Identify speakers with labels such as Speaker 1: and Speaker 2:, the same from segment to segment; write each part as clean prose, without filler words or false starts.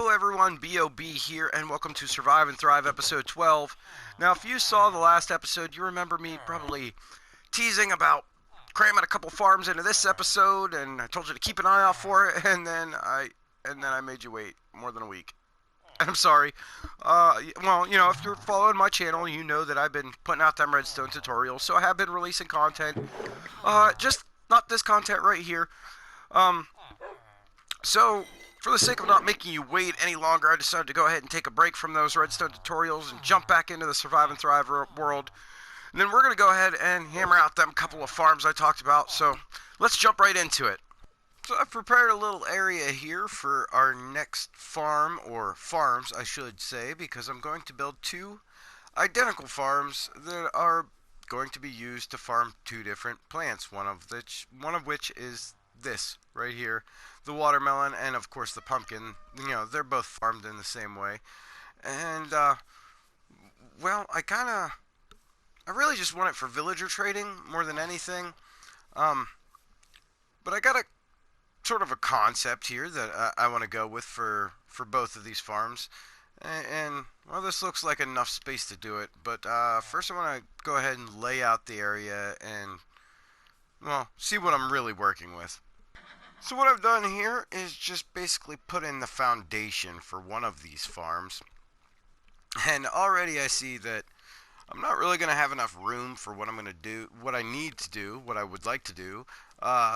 Speaker 1: Hello everyone, BOB here, and welcome to Survive and Thrive episode 12. Now, if you saw the last episode, you remember me probably teasing about cramming a couple farms into this episode, and I told you to keep an eye out for it, and then I made you wait more than a week. I'm sorry. Well, if you're following my channel, you know that I've been putting out them redstone tutorials, so I have been releasing content. Just not this content right here. So, for the sake of not making you wait any longer, I decided to go ahead and take a break from those redstone tutorials and jump back into the Survive and Thrive world. And then we're going to go ahead and hammer out them couple of farms I talked about, so let's jump right into it. So I've prepared a little area here for our next farm, or farms I should say, because I'm going to build two identical farms that are going to be used to farm two different plants, one of which is this right here, the watermelon, and of course the pumpkin. They're both farmed in the same way. And well, I really just want it for villager trading more than anything. But I got a sort of a concept here that I want to go with for both of these farms. And well, this looks like enough space to do it, but first I want to go ahead and lay out the area and, well, see what I'm really working with. So what I've done here is just basically put in the foundation for one of these farms. And already I see that I'm not really going to have enough room for what I'm going to do, what I need to do, what I would like to do.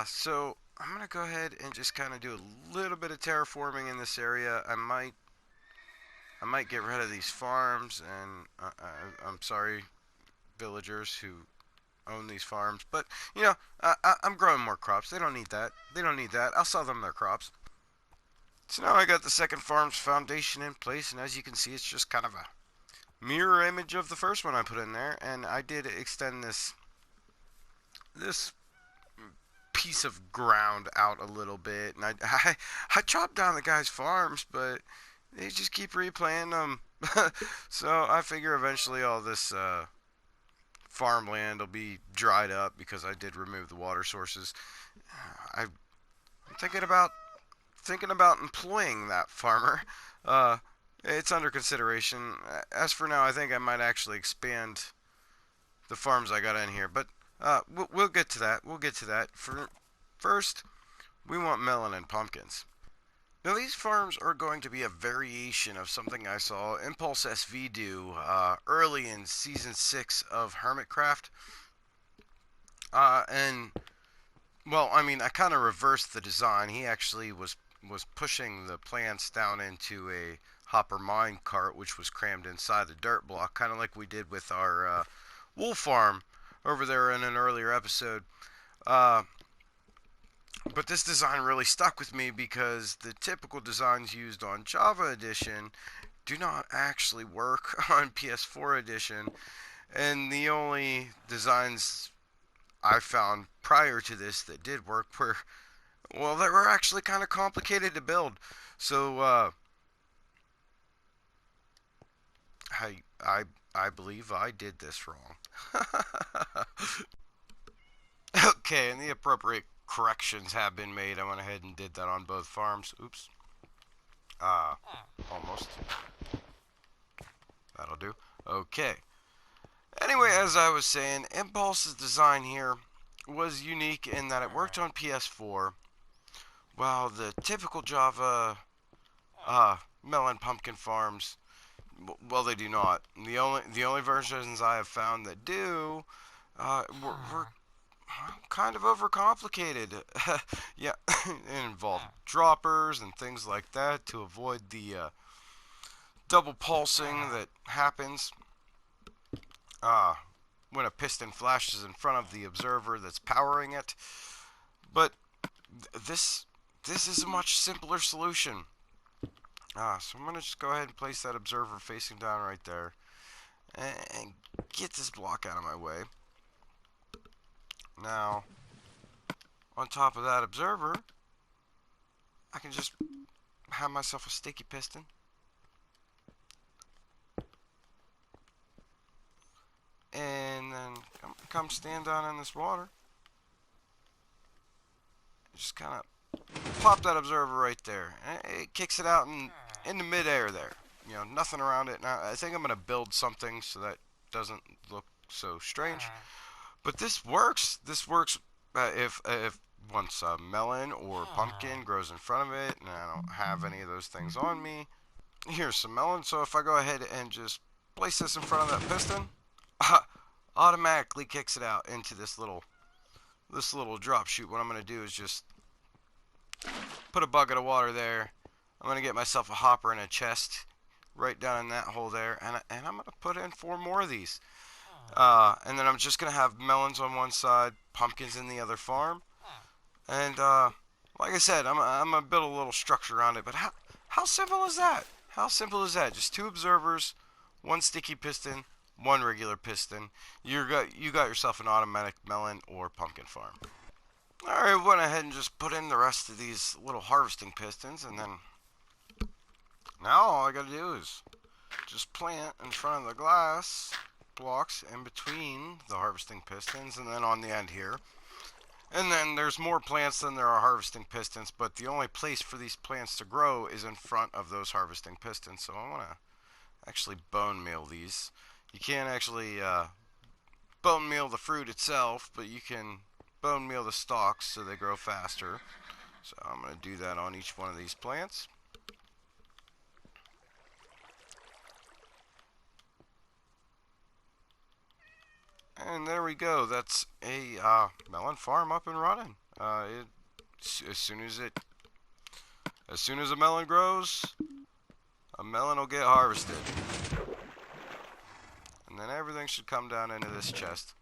Speaker 1: So I'm going to go ahead and just kind of do a little bit of terraforming in this area. I might get rid of these farms, and I'm sorry, villagers who own these farms, but I'm growing more crops. They don't need that. I'll sell them their crops. So now I got the second farm's foundation in place, and as you can see, it's just kind of a mirror image of the first one I put in there. And I did extend this piece of ground out a little bit, and I chopped down the guy's farms, but they just keep replanting them. So I figure eventually all this farmland will be dried up because I did remove the water sources. I'm thinking about employing that farmer. It's under consideration. As for now, I think I might actually expand the farms I got in here, but we'll get to that. First, we want melon and pumpkins. Now, these farms are going to be a variation of something I saw Impulse SV do early in Season 6 of Hermitcraft. And, well, I mean, I kind of reversed the design. He actually was pushing the plants down into a hopper mine cart, which was crammed inside the dirt block, kind of like we did with our wool farm over there in an earlier episode. But this design really stuck with me because the typical designs used on Java Edition do not actually work on PS4 Edition. And the only designs I found prior to this that did work were, well, they were actually kind of complicated to build. So, I believe I did this wrong. Okay, and the appropriate corrections have been made. I went ahead and did that on both farms. Oops. Almost. That'll do. Okay. Anyway, as I was saying, Impulse's design here was unique in that it worked on PS4, while the typical Java melon pumpkin farms, well, they do not. The only versions I have found that do were kind of overcomplicated. Yeah, it involved droppers and things like that to avoid the double pulsing that happens when a piston flashes in front of the observer that's powering it. But this is a much simpler solution. So I'm going to just go ahead and place that observer facing down right there and get this block out of my way. Now, on top of that observer, I can just have myself a sticky piston. And then come stand down in this water. Just kind of pop that observer right there. It kicks it out in in the midair there. You know, nothing around it. Now, I think I'm gonna build something so that doesn't look so strange. But this works. This works if once a melon or pumpkin grows in front of it, and I don't have any of those things on me. Here's some melon. So if I go ahead and just place this in front of that piston, automatically kicks it out into this little drop chute. What I'm gonna do is just put a bucket of water there. I'm gonna get myself a hopper and a chest right down in that hole there, and I'm gonna put in 4 more of these. And then I'm just gonna have melons on one side, pumpkins in the other farm, and like I said, I'm gonna build a little structure around it. But how simple is that? How simple is that? Just 2 observers, 1 sticky piston, 1 regular piston. You got yourself an automatic melon or pumpkin farm. Alright, went ahead and just put in the rest of these little harvesting pistons, and then now all I gotta do is just plant in front of the glass blocks in between the harvesting pistons, and then on the end here. And then there's more plants than there are harvesting pistons, but the only place for these plants to grow is in front of those harvesting pistons. So I want to actually bone meal these. You can't actually bone meal the fruit itself, but you can bone meal the stalks so they grow faster. So I'm going to do that on each one of these plants. And there we go. That's a melon farm up and running. As soon as a melon grows, a melon will get harvested, and then everything should come down into this chest.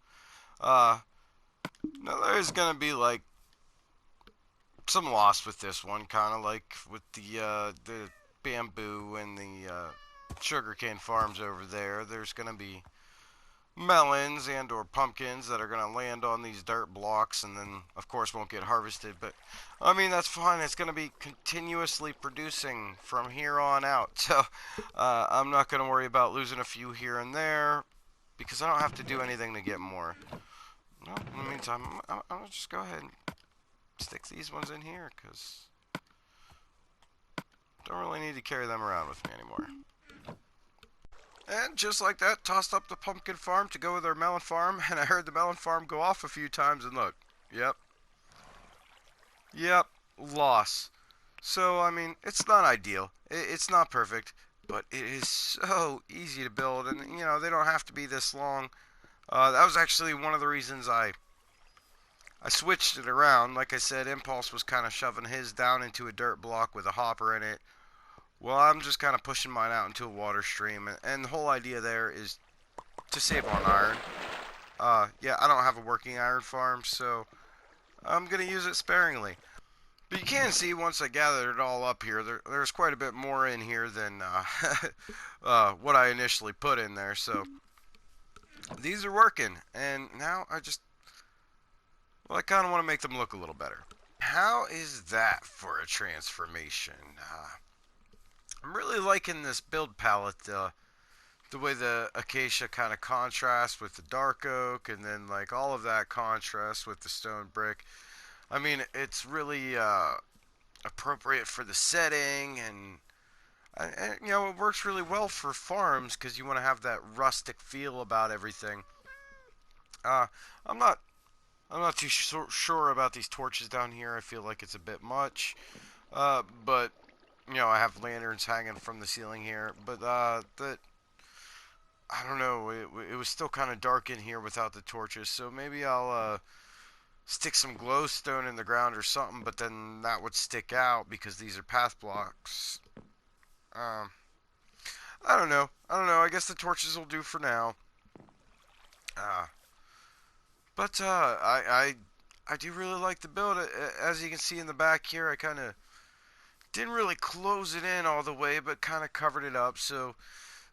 Speaker 1: Now there's gonna be like some loss with this one, kind of like with the bamboo and the sugarcane farms over there. There's gonna be melons and or pumpkins that are going to land on these dirt blocks and then of course won't get harvested, but I mean that's fine. It's going to be continuously producing from here on out, so I'm not going to worry about losing a few here and there because I don't have to do anything to get more. Well, in the meantime, I'm going to just go ahead and stick these ones in here because don't really need to carry them around with me anymore. And just like that, tossed up the pumpkin farm to go with our melon farm, and I heard the melon farm go off a few times, and look, yep, loss. So, I mean, it's not ideal, it's not perfect, but it is so easy to build, and, you know, they don't have to be this long. That was actually one of the reasons I switched it around. Like I said, Impulse was kind of shoving his down into a dirt block with a hopper in it. Well, I'm just kind of pushing mine out into a water stream, and the whole idea there is to save on iron. Yeah, I don't have a working iron farm, so I'm going to use it sparingly. But you can see once I gathered it all up here, there's quite a bit more in here than what I initially put in there. So these are working, and now I kind of want to make them look a little better. How is that for a transformation? I'm really liking this build palette, the way the acacia kind of contrasts with the dark oak, and then like all of that contrasts with the stone brick. I mean, it's really appropriate for the setting, and you know, it works really well for farms because you want to have that rustic feel about everything. I'm not too sure about these torches down here. I feel like it's a bit much, but you know, I have lanterns hanging from the ceiling here, but I don't know, it was still kind of dark in here without the torches, so maybe I'll stick some glowstone in the ground or something, but then that would stick out because these are path blocks. I don't know, I guess the torches will do for now. But I do really like the build. As you can see in the back here, I kind of didn't really close it in all the way, but kind of covered it up, so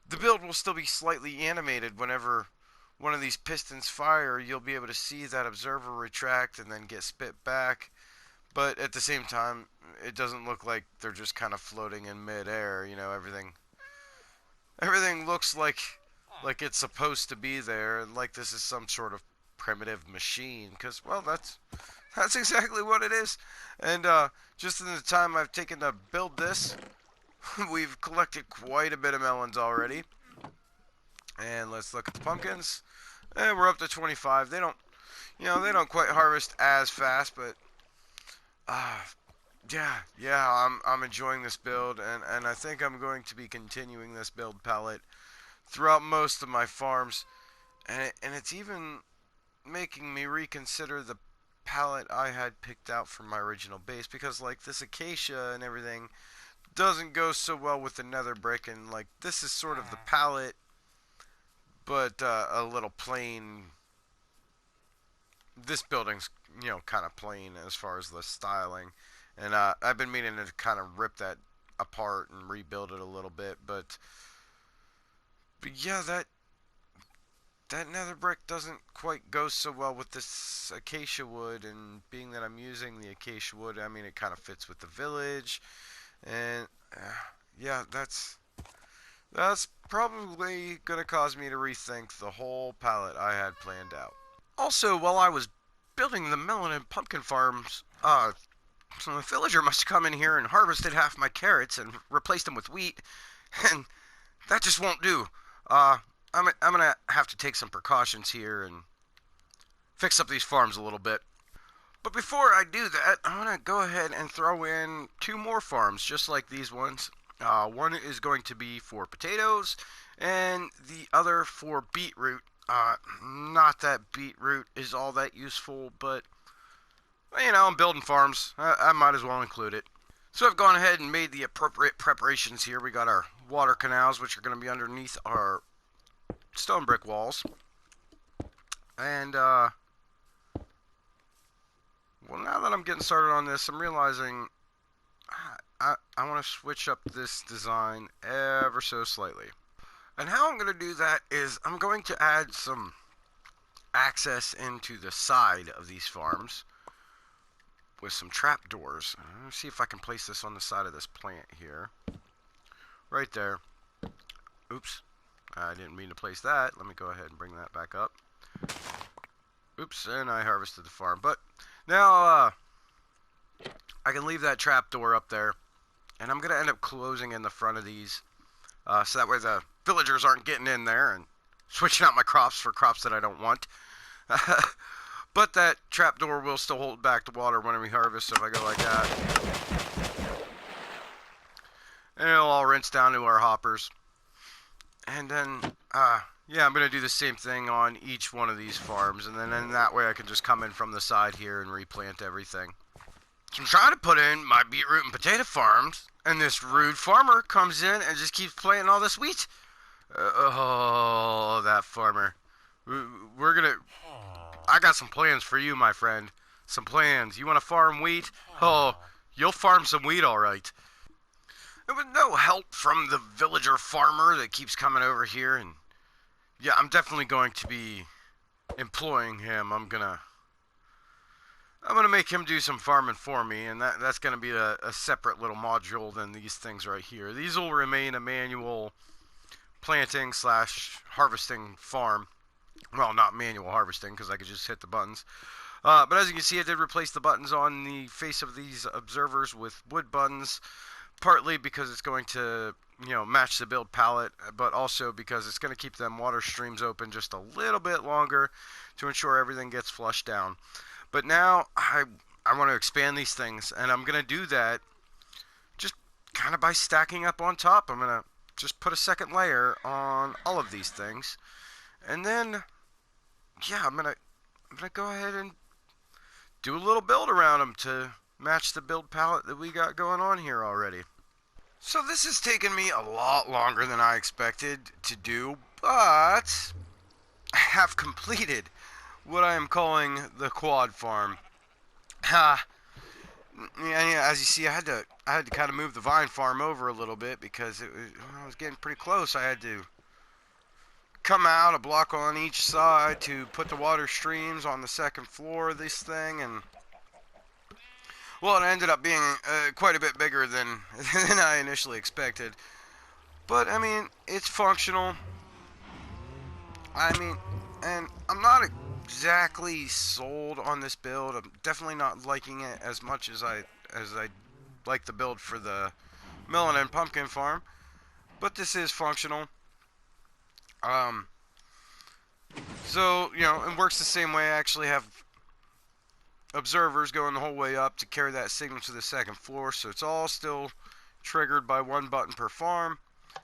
Speaker 1: the build will still be slightly animated. Whenever one of these pistons fire, you'll be able to see that observer retract and then get spit back, but at the same time, it doesn't look like they're just kind of floating in midair. You know, everything looks like it's supposed to be there, and like this is some sort of primitive machine, because, well, that's exactly what it is. And just in the time I've taken to build this, We've collected quite a bit of melons already. And let's look at the pumpkins. And we're up to 25. They don't quite harvest as fast, but uh, I'm enjoying this build, and I think I'm going to be continuing this build palette throughout most of my farms, and it's even making me reconsider the palette I had picked out for my original base, because like this acacia and everything doesn't go so well with the nether brick, and like this is sort of the palette, but a little plain. This building's kind of plain as far as the styling, and I've been meaning to kind of rip that apart and rebuild it a little bit, but yeah, that nether brick doesn't quite go so well with this acacia wood, and being that I'm using the acacia wood, I mean, it kind of fits with the village, and yeah, that's probably gonna cause me to rethink the whole palette I had planned out. Also, while I was building the melon and pumpkin farms, some villager must have come in here and harvested half my carrots and replaced them with wheat, and that just won't do. I'm gonna have to take some precautions here and fix up these farms a little bit. But before I do that, I'm gonna go ahead and throw in 2 more farms, just like these ones. One is going to be for potatoes, and the other for beetroot. Not that beetroot is all that useful, but I'm building farms. I might as well include it. So I've gone ahead and made the appropriate preparations here. We got our water canals, which are going to be underneath our stone brick walls. And, well, now that I'm getting started on this, I'm realizing I want to switch up this design ever so slightly. And how I'm going to do that is I'm going to add some access into the side of these farms with some trapdoors. Let's see if I can place this on the side of this plant here. Right there. Oops. I didn't mean to place that. Let me go ahead and bring that back up. Oops, and I harvested the farm. But now I can leave that trapdoor up there. And I'm going to end up closing in the front of these. So that way the villagers aren't getting in there and switching out my crops for crops that I don't want. But that trapdoor will still hold back the water when we harvest, so if I go like that. And it'll all rinse down to our hoppers. And then, yeah, I'm going to do the same thing on each one of these farms. And then in that way I can just come in from the side here and replant everything. So I'm trying to put in my beetroot and potato farms, and this rude farmer comes in and just keeps planting all this wheat. Oh, that farmer. I got some plans for you, my friend. Some plans. You want to farm wheat? Oh, you'll farm some wheat, all right. And with no help from the villager farmer that keeps coming over here, and yeah, I'm definitely going to be employing him. I'm gonna make him do some farming for me, and that's gonna be a separate little module than these things right here. These will remain a manual planting / harvesting farm. Well, not manual harvesting, because I could just hit the buttons. But as you can see, I did replace the buttons on the face of these observers with wood buttons, partly because it's going to, match the build palette, but also because it's going to keep them water streams open just a little bit longer to ensure everything gets flushed down. But now I want to expand these things, and I'm going to do that just kind of by stacking up on top. I'm going to just put a second layer on all of these things. And then, yeah, I'm gonna go ahead and do a little build around them to match the build palette that we got going on here already. So this has taken me a lot longer than I expected to do, but I have completed what I am calling the quad farm. Yeah, as you see, I had to kind of move the vine farm over a little bit because I was getting pretty close. I had to come out a block on each side to put the water streams on the second floor of this thing, and well, it ended up being quite a bit bigger than I initially expected. But I mean, it's functional. I mean, and I'm not exactly sold on this build. I'm definitely not liking it as much as I like the build for the melon and pumpkin farm, but this is functional. Um, so, you know, it works the same way. I actually have observers going the whole way up to carry that signal to the second floor, so it's all still triggered by one button per farm.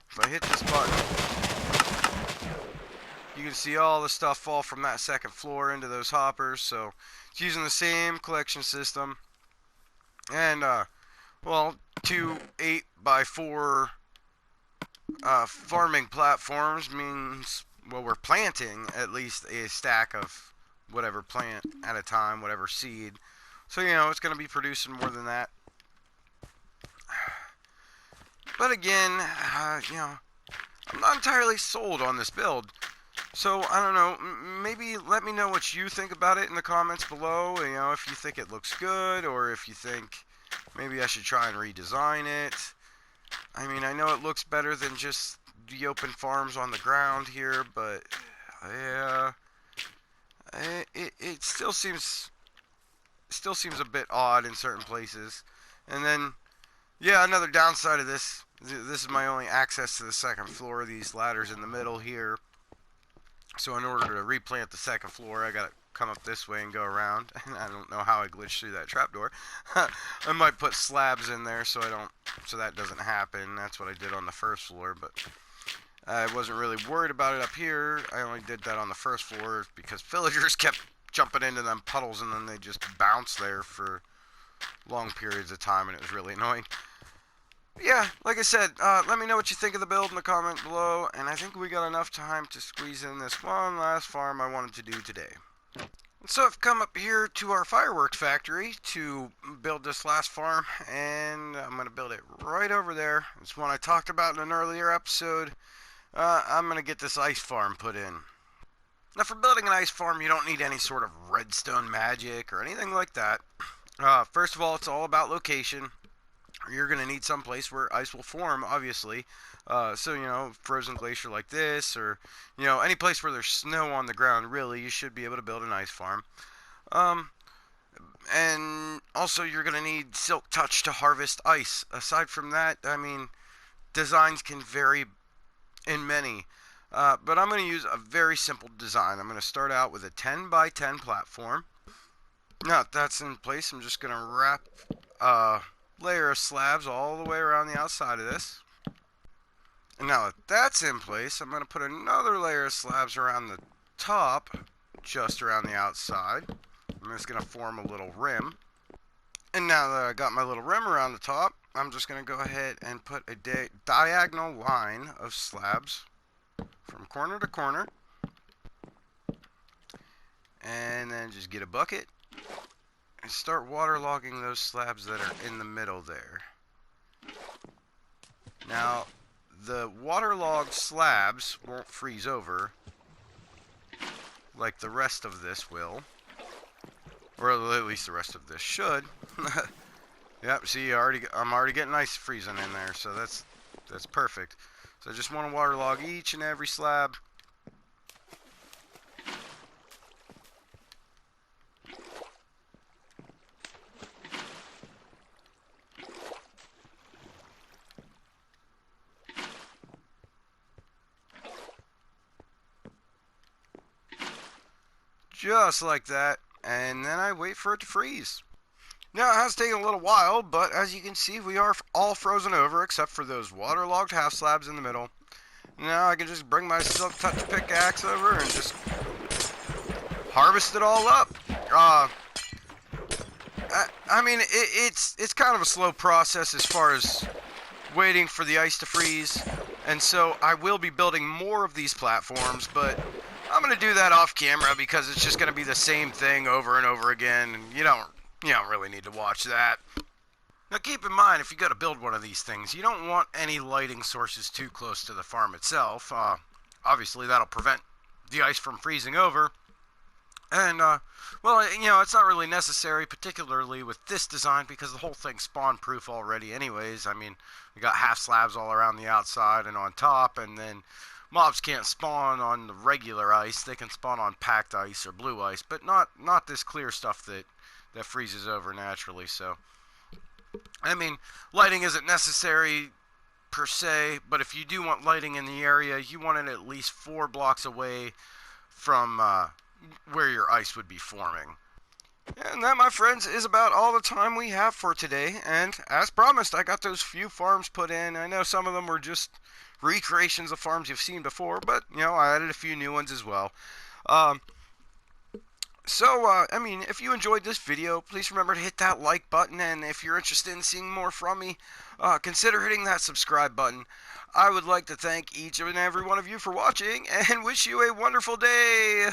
Speaker 1: If I hit this button, you can see all the stuff fall from that second floor into those hoppers, so it's using the same collection system. And, well, 2 8x4 farming platforms means, well, we're planting at least a stack of whatever plant at a time, whatever seed. So, you know, it's going to be producing more than that. But again, you know, I'm not entirely sold on this build. So, I don't know, maybe let me know what you think about it in the comments below. You know, if you think it looks good, or if you think maybe I should try and redesign it. I mean, I know it looks better than just the open farms on the ground here, but yeah, it still seems a bit odd in certain places. And then, yeah, another downside of this is my only access to the second floor. These ladders in the middle here. So in order to replant the second floor, I gotta come up this way and go around. And I don't know how I glitched through that trapdoor. I might put slabs in there so that doesn't happen. That's what I did on the first floor, but I wasn't really worried about it up here. I only did that on the first floor because villagers kept jumping into them puddles and then they just bounced there for long periods of time, and it was really annoying. Yeah, like I said, let me know what you think of the build in the comment below, and I think we got enough time to squeeze in this one last farm I wanted to do today. So I've come up here to our fireworks factory to build this last farm, and I'm going to build it right over there. It's one I talked about in an earlier episode. I'm going to get this ice farm put in. Now, for building an ice farm, you don't need any sort of redstone magic or anything like that. First of all, it's all about location. You're going to need some place where ice will form, obviously. So, you know, frozen glacier like this, or, you know, any place where there's snow on the ground, really, you should be able to build an ice farm. And also, you're going to need silk touch to harvest ice. Aside from that, I mean, designs can vary in many. But I'm going to use a very simple design. I'm going to start out with a 10 by 10 platform. Now that that's in place, I'm just going to wrap layer of slabs all the way around the outside of this. And now that that's in place, I'm going to put another layer of slabs around the top, just around the outside. I'm just going to form a little rim. And now that I got my little rim around the top, I'm just going to go ahead and put a diagonal line of slabs from corner to corner. And then just get a bucket and start waterlogging those slabs that are in the middle there. Now, the waterlogged slabs won't freeze over like the rest of this will, or at least the rest of this should. Yep, see, I'm already getting ice freezing in there, so that's perfect. So I just want to waterlog each and every slab. Just like that, and then I wait for it to freeze. Now, it has taken a little while, but as you can see, we are all frozen over except for those waterlogged half slabs in the middle. Now I can just bring my silk touch pickaxe over and just harvest it all up. I mean, it's kind of a slow process as far as waiting for the ice to freeze, and so I will be building more of these platforms, but I'm going to do that off camera because it's just going to be the same thing over and over again, and you don't really need to watch that. Now keep in mind, if you got to build one of these things, you don't want any lighting sources too close to the farm itself. Obviously that'll prevent the ice from freezing over. And, well, you know, it's not really necessary, particularly with this design, because the whole thing's spawn-proof already anyways. I mean, we got half slabs all around the outside and on top, and then mobs can't spawn on the regular ice. They can spawn on packed ice or blue ice, but not this clear stuff that freezes over naturally. So, I mean, lighting isn't necessary per se, but if you do want lighting in the area, you want it at least 4 blocks away from where your ice would be forming. And that, my friends, is about all the time we have for today. And as promised, I got those few farms put in. I know some of them were just recreations of farms you've seen before, but, I added a few new ones as well. I mean, if you enjoyed this video, please remember to hit that like button, and if you're interested in seeing more from me, consider hitting that subscribe button. I would like to thank each and every one of you for watching, and wish you a wonderful day!